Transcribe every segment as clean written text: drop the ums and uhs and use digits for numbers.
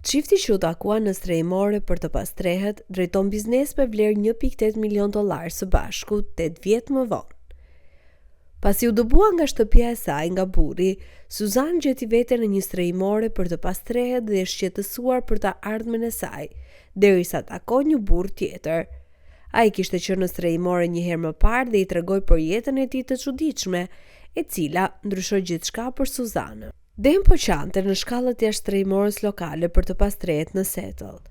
Çifti që u takua në Strejmore për të pastrehet drejton biznes me vlerë $1.8 milion së bashku 8 vjet më vonë. Pasi u dëbua nga shtëpia e saj nga burri, Suzan gjeti veten në një strejmore për të pastrehet dhe shqetësuar për të ardhmen e saj, derisa takoi një burr tjetër. Ai kishte qenë në strejmore një herë më parë dhe i tregoi për jetën e tij të çuditshme, e cila ndryshoi gjithçka për Suzanën. Dem po qante në shkallët jashtë strejmores lokale për të pastrehet në Settle.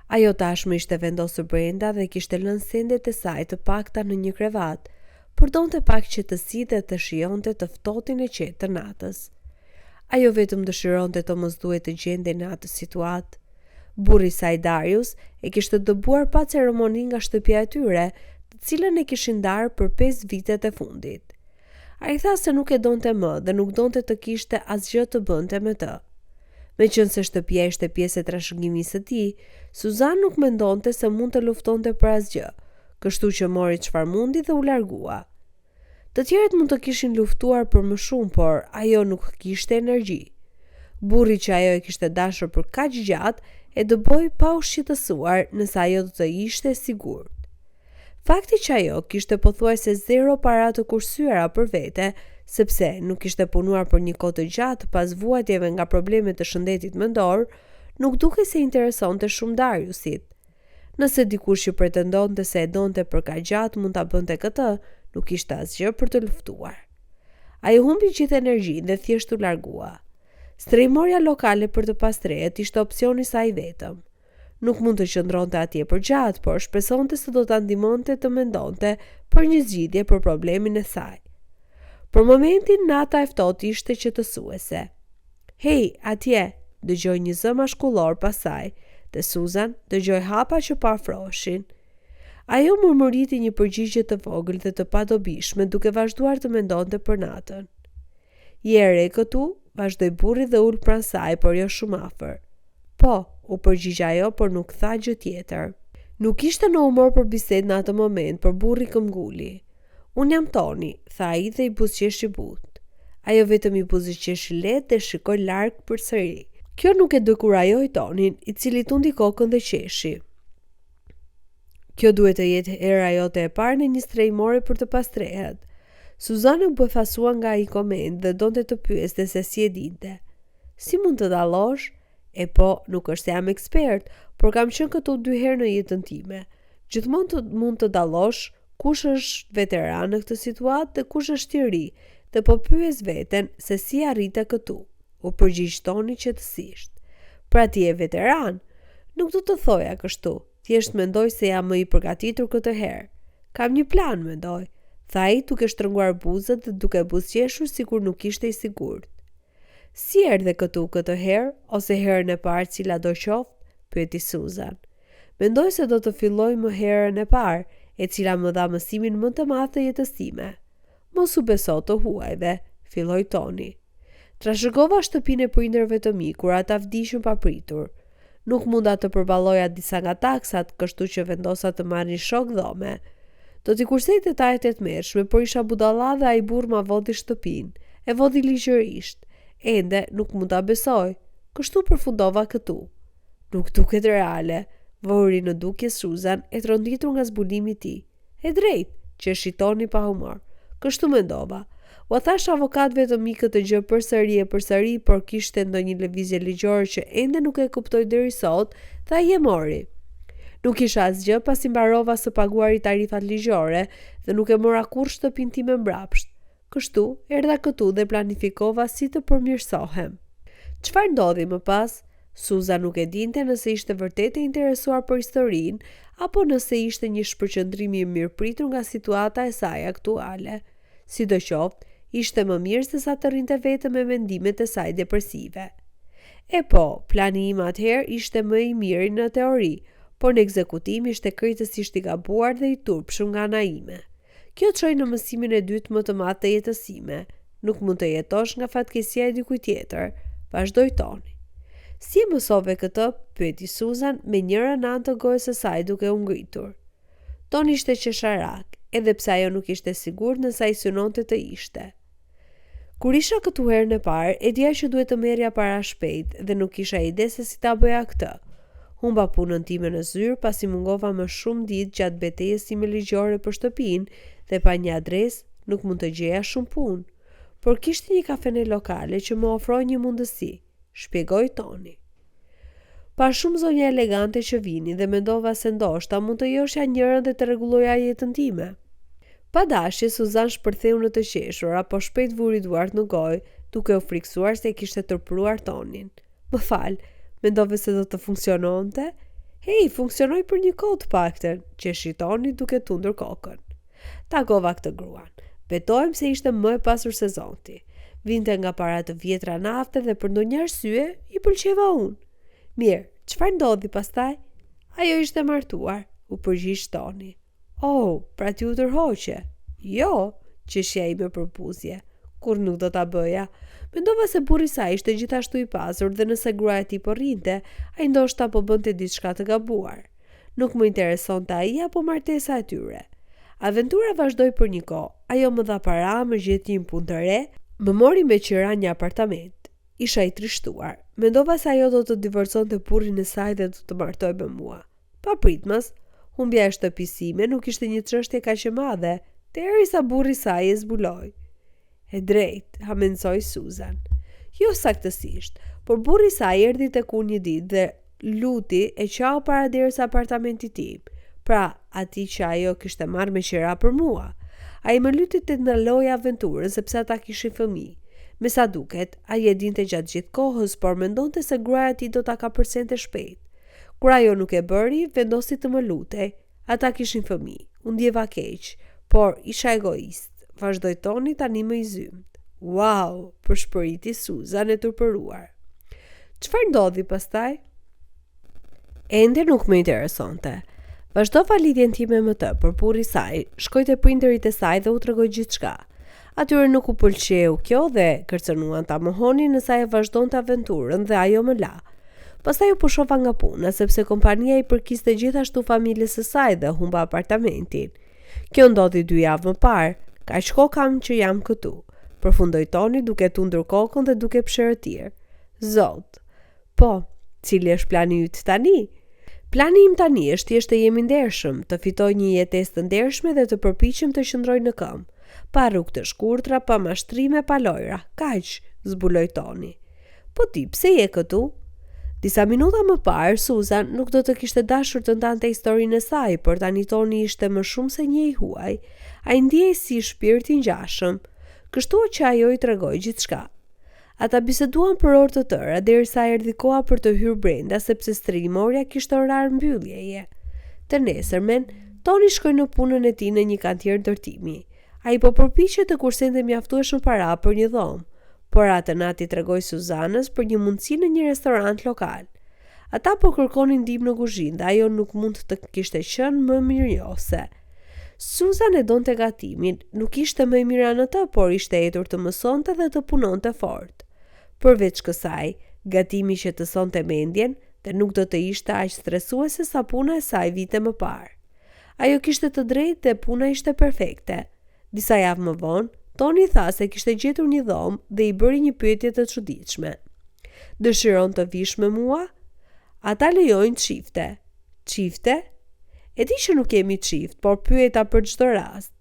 Ajo tashmë ishte vendosur brenda dhe kishte lënë sendet e saj të pakta në një krevat, por donte pak qetësi dhe të shijonte të ftohtin e qetë të natës. Ajo vetëm dëshironte të mos duhet të gjendej në atë situatë. Burri i saj Darius e kishte dëbuar pa ceremoni nga shtëpia e tyre, të cilën e kishin ndarë për 5 vitet e fundit. Ai tha se nuk e donte më dhe nuk donte të kishte asgjë të bënte me të. Meqense shtëpia ishte pjesë e trashëgimisë së tij, Suzan nuk mendonte se mund të luftonte për asgjë, kështu që mori çfarë mundi dhe u largua. Të tjerët mund të kishin luftuar për më shumë, por ajo nuk kishte energji. Burri që ajo e kishte dashur për kaq gjatë e dëboi pa u shqetësuar nëse ajo do të ishte e sigurt. Fakti që ajo kishte pothuajse zero para të kursyeara për vete, sepse nuk kishte punuar për një kohë të gjatë pas vuajtjeve nga problemet të shëndetit mendor, nuk duke se interesonte shumë Dariusit. Nëse dikush që pretendonte se e donte për kaq gjatë mund ta bënte këtë, nuk kishte asgjë për të luftuar. Ai humbi gjithë energjinë dhe thjesht u largua. Strejmorja lokale për të pastrehet ishte opsioni i saj vetëm. Nuk mund të qëndronte atje për gjatë, por shpresonte se do ta ndihmonte të mendonte për një zgjidhje për problemin e saj. Për momentin nata e ftohtë ishte qetësuese. "Hey, atje!" dëgjoi një zë mashkullor pas saj, dhe Susan dëgjoi hapa që paafroheshin. Ajo murmuriti një përgjigje të vogël dhe të padobishme, duke vazhduar të mendonte për natën. "Je e re këtu?" vazhdoi burri dhe ul pranë saj, por jo shumë afër. "Po," u përgjigj ajo, por nuk tha gjë tjetër. Nuk ishte në humor për bisedë në atë moment, por burri këmbguli. "Unë jam Toni," tha ai dhe i buzëqeshi butë. Ajo vetëm i buzëqeshi lehtë dhe shikoi larg përsëri. Kjo nuk e dekurajoi Tonin, i cili tundi kokën dhe qeshi. Kjo duhet të jetë hera jote e parë në një strejmore për të pastrehet. Suzana u befasua nga ai koment dhe donte të pyeste se si e dinte. "Si mund të dallosh?" "E po, nuk është se jam ekspert, por kam qenë këtu 2 herë në jetën time. Gjithmonë mund të dallosh kush është veteran në këtë situatë dhe kush është i ri, dhe po pyes veten se si arrite këtu," u përgjigj Toni qetësisht. "Pra ti je veteran?" "Nuk do të thoja kështu, thjesht mendoj se jam më i përgatitur këtë herë. Kam një plan, mendoj," tha ai duke shtrënguar buzët dhe duke buzëqeshur sikur nuk ishte i sigurt. "Si erdhe këtu këtë herë, ose herën e parë cila do qoftë?" pyeti Susan. "Mendoj se do të filloj më herën e parë, e cila më dha mësimin më të madh të jetës time." "Mos u beso të huajve," filloi Toni. "Trashëgova shtëpinë e prindërve të mi kur ata vdiqën papritur. Nuk munda të përballoja disa nga taksat, kështu që vendosa të marrin shok dhome. Do t'i kursej detajet e tmerrshme, por isha budalla dhe ai burr ma vodhi shtëpinë, e vodhi ligjërisht. Ende nuk mund ta besoj, kështu përfundova këtu." "Nuk duket reale," vori në dukje Susan, e tronditur nga zbulimi i tij. "E drejtë," që shitoni pa humor. "Kështu mendova. Ua thash avokatëve të mi këtë gjë përsëri, por kishte ndonjë lëvizje ligjore që ende nuk e kuptoj deri sot, dhe ai e mori. Nuk isha asgjë pasi mbarova së paguari tarifat ligjore dhe nuk e mora kurrë shtëpinë time mbrapsht. Kështu erdha këtu dhe planifikova si të përmirësohem." Çfarë ndodhi më pas? Susan nuk e dinte nëse ishte vërtet e interesuar për historinë apo nëse ishte një shpërqendrim i mirëpritur nga situata e saj aktuale. Sidoqoftë, ishte më mirë se sa të rrinte vetëm me mendimet e saj depresive. "E po, plani im atëherë ishte më i miri në teori, por në ekzekutim ishte krejtësisht i gabuar dhe i turpshëm nga ana ime. Kjo çoi në mësimin e dytë më të madh të jetës sime. Nuk mund të jetosh nga fatkeqësia e dikujt tjetër," vazhdoi Toni. "Si e mësove këtë?" pyeti Susan me njëra anë të gojës së saj duke u ngritur. Toni ishte qesharak, edhe pse ajo nuk ishte sigurt nëse ai synonte të ishte. Kur isha këtu herën e parë, e dija që duhet të merrja para shpejt dhe nuk kisha ide se si ta bëja këtë. Humba punën time në zyrë pasi mungova më shumë ditë gjatë betejës time ligjore për shtëpinë dhe pa një adresë nuk mund të gjeja shumë punë. Por kishte një kafene lokale që më ofroi një mundësi, shpjegoi Toni. Pa shumë zonja elegante që vinin dhe mendova se ndoshta mund të joshja njërën dhe të rregulloja jetën time. Pa dashje, Suzan shpërtheu në të qeshura, po shpejt vuri duart në gojë, duke u friksuar se e kishte tërpruar Tonin. Më fal, mendove se do të funksiononte? Hej, funksionoi për një kohë të paktën, qeshi Toni duke tundur kokën. Takova këtë gruan. Betohem se ishte më e pasur se zonti. Vinte nga para të vjetra nafte dhe për ndonjë arsye i pëlqeva unë. Mirë, çfarë ndodhi pastaj? Ajo ishte martuar, u përgjigj Toni. Oh, pra ti u tërhoqe? Jo, qeshja ime përpuzje. Kur nuk do ta bëja. Mendova se burri i saj ishte gjithashtu i pasur dhe nëse gruaja e tij po rrinte, ai ndoshta po bënte diçka të gabuar. Nuk më interesonte ai apo martesa e tyre. Aventura vazhdoi për një kohë. Ajo më dha para, më gjeti një punë të re, më mori me qira një apartament. Isha i trishtuar. Mendova se ajo do të divorconte burrin e saj dhe do të martoj me mua. Papritmas, humbja e shtëpisë sime nuk ishte një çështje kaq e madhe, derisa burri i saj e zbuloi. E drejt, hamensoi Suzan. Jo saktësisht, por burri i saj erdhi tek unë një ditë dhe luti e qau paraderës apartamentit tim. Pra, ati që ajo kishte marrë me qira për mua. Ai më lyti të ndaloj aventurën sepse ata kishin fëmijë. Me sa duket, ai e dinte gjatë gjithë kohës, por mendonte se gruaja e tij do ta kapërcente shpejt. Kur ajo nuk e bëri, vendosi të më lutej. Ata kishin fëmijë. U ndjeva keq, por isha egoist. Vazhdoi Toni tani më i zymt. Wow, përshpëriti Suzan e turpëruar. Çfarë ndodhi pastaj? Ende nuk më interesonte. Vazhdova lidhjen time me të, por burri i saj shkoi te prindërit e saj dhe u tregoi gjithçka. Atyre nuk u pëlqeu kjo dhe kërcënuan ta mohonin nëse ajo vazhdonte aventurën dhe ajo më la. Pastaj u pushova nga puna sepse kompania i përkiste gjithashtu familjes së saj dhe humba apartamentin. Kjo ndodhi 2 javë më parë, kaq kohë kam që jam këtu. Përfundoi Toni duke tundur kokën dhe duke pshërëtir. Zot. Po, cili është plani yt tani? Plani im tani është thjesht të jemi ndershëm, të fitoj një jetesë të ndershme dhe të përpiqem të qëndroj në këmbë. Pa rrugë të shkurtra, pa mashtrime, pa lojra. Kaq, zbuloi Toni. Po ti, pse je këtu? Disa minuta më parë, Suzan nuk do të kishte dashur të ndante historinë e saj, por tani Toni ishte më shumë se një i huaj. Ai ndiej si shpirt i ngjashëm, kështu që ajo i tregoi gjithçka. Ata biseduan për orë të tëra derisa erdhi koha për të hyrë brenda sepse strimorja kishte orar mbylljeje. Të nesërmen, Toni shkoi në punën e tij në një kantier ndërtimi. Ai po përpiqej të kursente mjaftueshëm para për një dhomë, por atë natë tregoi Suzanës për një mundësi në një restorant lokal. Ata po kërkonin ndihmë në kuzhinë dhe ajo nuk mund të kishte qenë më mirënjohëse. Suzan e donte gatimin, nuk ishte më e mira në të, por ishte etur të mësonte dhe të punonte fort. Përveç kësaj, gatimi që të sonte mendjen dhe nuk do të ishte aq stresuese sa puna e saj vite më parë. Ajo kishte të drejtë dhe puna ishte perfekte. Disa javë më vonë, Toni tha se kishte gjetur një dhomë dhe i bëri një pyetje të çuditshme. Dëshiron të vish me mua? Ata lejojnë çifte. Çifte? E di që nuk jemi çift, por pyeta për çdo rast.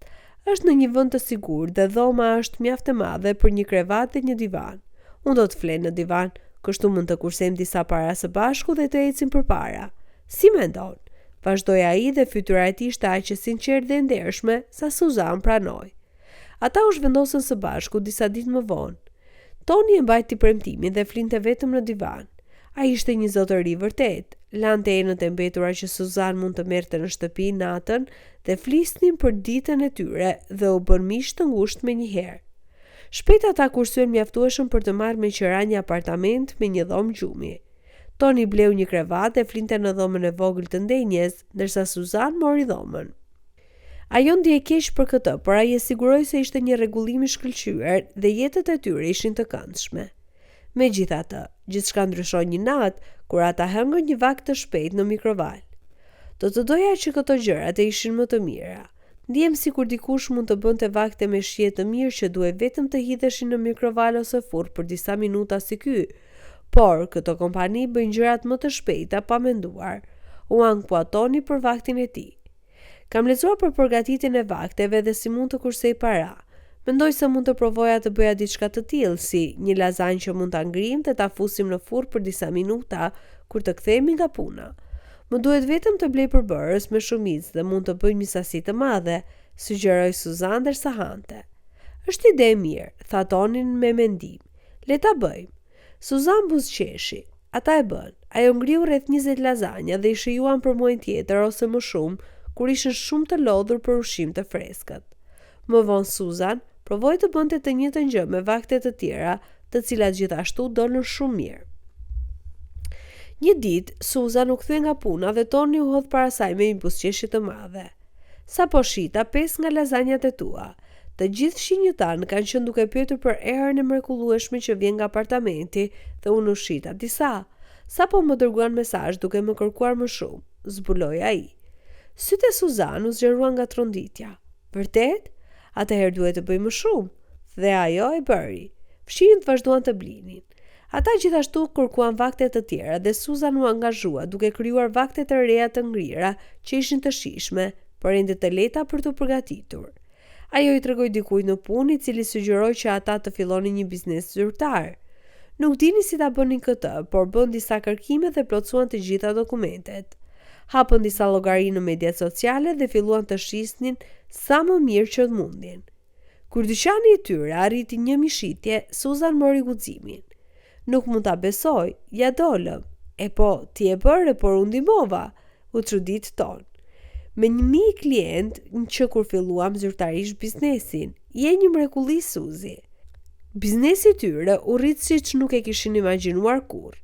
Është në një vend të sigurt dhe dhoma është mjaft e madhe për një krevat dhe një divan. Unë do të flen në divan, kështu mund të kursejmë disa para së bashku dhe të ecim përpara. Si mendon? Vazhdoi ai dhe fytyra e tij ishte aq e sinqertë dhe ndershme sa Suzan pranoi. Ata u zhvendosën së bashku disa ditë më vonë. Toni e mbajti premtimin dhe flinte vetëm në divan. Ai ishte një zotëri vërtet. Lante enët e mbetura që Suzan mund të merrte në shtëpi natën dhe flisnin për ditën e tyre dhe u bën miq të ngushtë menjëherë. Shpejt ata kursyen mjaftueshëm për të marrë me qira një apartament me një dhomë gjumi. Toni bleu një krevat dhe flinte në dhomën e vogël të ndenjes, ndërsa Suzan mori dhomën. Ajo ndjej keq për këtë, por ai e siguroi se ishte një rregullim i shkëlqyer dhe jetët e tyre ishin të këndshme. Megjithatë, gjithçka ndryshoi një natë kur ata hëngën një vakt të shpejt në mikroval. Do të doja që këto gjërat e ishin më të mira. Ndiem si kur dikush mund të bënte vakte me shije të mirë që duhet vetëm të hidheshin në mikrovalë ose furrë për disa minuta si ky. Por këto kompani bëjnë gjërat më të shpejta pa menduar. U ankuatoni për vaktin e tij. Kam lexuar për përgatitjen e vakteve dhe si mund të kursej para. Mendoj se mund të provoja të bëja diçka të tillë, si një lazanjë që mund ta ngrim dhe ta fusim në furrë për disa minuta kur të kthehemi nga puna. Më duhet vetëm të blej përbërës me shumicë dhe mund të bëj një sasi të madhe, sugjeroi Suzan derisa hante. Është ide e mirë, tha Tonin me mendim. Le ta bëjmë. Suzan buzëqeshi. Ata e bën. Ajo ngriu rreth 20 lazanja dhe i shijuan për muajin tjetër ose më shumë, kur ishin shumë të lodhur për ushqim të freskët. Më vonë Suzan provoi të bënte të njëjtën gjë me vakte të tjera, të cilat gjithashtu dolën shumë mirë. Një ditë, Suzan u kthye nga puna dhe Toni u hodh para saj me një buzëqeshje të madhe. Sapo shita 5 nga lazanjat e tua. Të gjithë shinjëtanë kanë qenë duke pyetur për erën e mrekullueshme që vjen nga apartamenti dhe unë u shita disa. Sapo më dërguan mesazh duke më kërkuar më shumë, zbuloi ai. Sytë e Suzan u zgjeruan nga tronditja. Vërtet? Atëherë duhet të bëj më shumë. Dhe ajo e bëri. Fshinjët vazhduan të blinin. Ata gjithashtu kërkuan vakte të tjera dhe Suzan u angazhua duke krijuar vakte të reja të ngrira që ishin të shijshme, por ende të lehta për të përgatitur. Ajo i tregoi dikujt në punë, i cili sugjeroi që ata të fillonin një biznes zyrtar. Nuk dini si ta bënin këtë, por bën disa kërkime dhe plotësuan të gjitha dokumentet. Hapën disa llogari në mediat sociale dhe filluan të shisnin sa më mirë që mundin. Kur dyqani i tyre arriti një mishitje, Suzan mori guximin. Nuk mund ta besoj, ja dolëm. E po, ti e bëre, por u ndihmova, u çudit Ton. Me 1000 klient që kur filluam zyrtarisht biznesin, je një mrekulli Suzi. Biznesi i tyre u rrit siç nuk e kishin imagjinuar kurrë.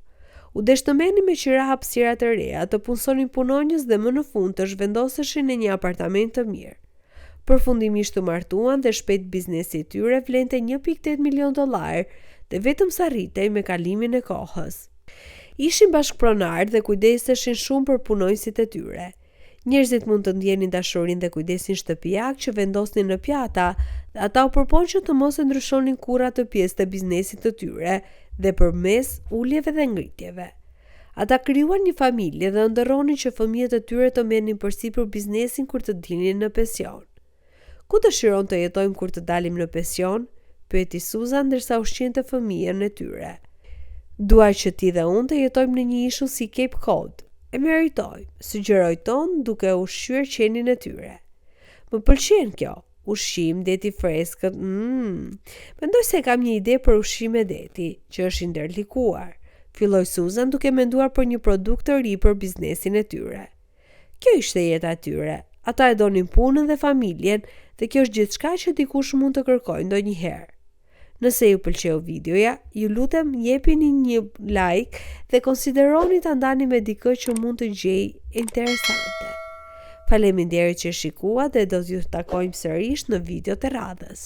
U deshtëmeni me qira hapësira të reja, të punsonin punonjës dhe më në fund të zhvendoseshin në një apartament të mirë. Përfundimisht u martuan dhe shpejt biznesi i tyre vlente $1.8 milion dhe vetëm sa rritej me kalimin e kohës. Ishin bashkëpronar dhe kujdeseshin shumë për punonjësit e tyre. Njerëzit mund të ndjenin dashurinë dhe kujdesin shtëpiak që vendosnin në pjata dhe ata u përpoqën të mos e ndryshonin kurrë atë pjesë të biznesit të tyre dhe përmes uljeve dhe ngritjeve. Ata krijuan një familje dhe ndërronin që fëmijët e tyre të merrnin përsipër biznesin kur të dilnin në pension. Ku dëshiron të jetojmë kur të dalim në pension? Pyeti Suzan ndërsa ushqinte fëmijën e tyre. Dua që ti dhe unë të jetojmë në një ishull si Cape Cod. E meritoj, sugjeroi Ton duke ushqyer qenin e tyre. Më pëlqen kjo, ushqim deti freskët. Mendoj se kam një ide për ushqim e deti, që është i ndërlikuar. Filloi Suzan duke menduar për një produkt të ri për biznesin e tyre. Kjo ishte jeta e tyre. Ata e donin punën dhe familjen dhe kjo është gjithçka që dikush mund të kërkojë ndonjëherë. Nëse ju pëlqeu videoja, ju lutem jepini një like dhe konsideroni ta ndani me dikë që mund të gjejë interesante. Faleminderit që shikuat dhe do t'ju takojmë sërish në video të radhës.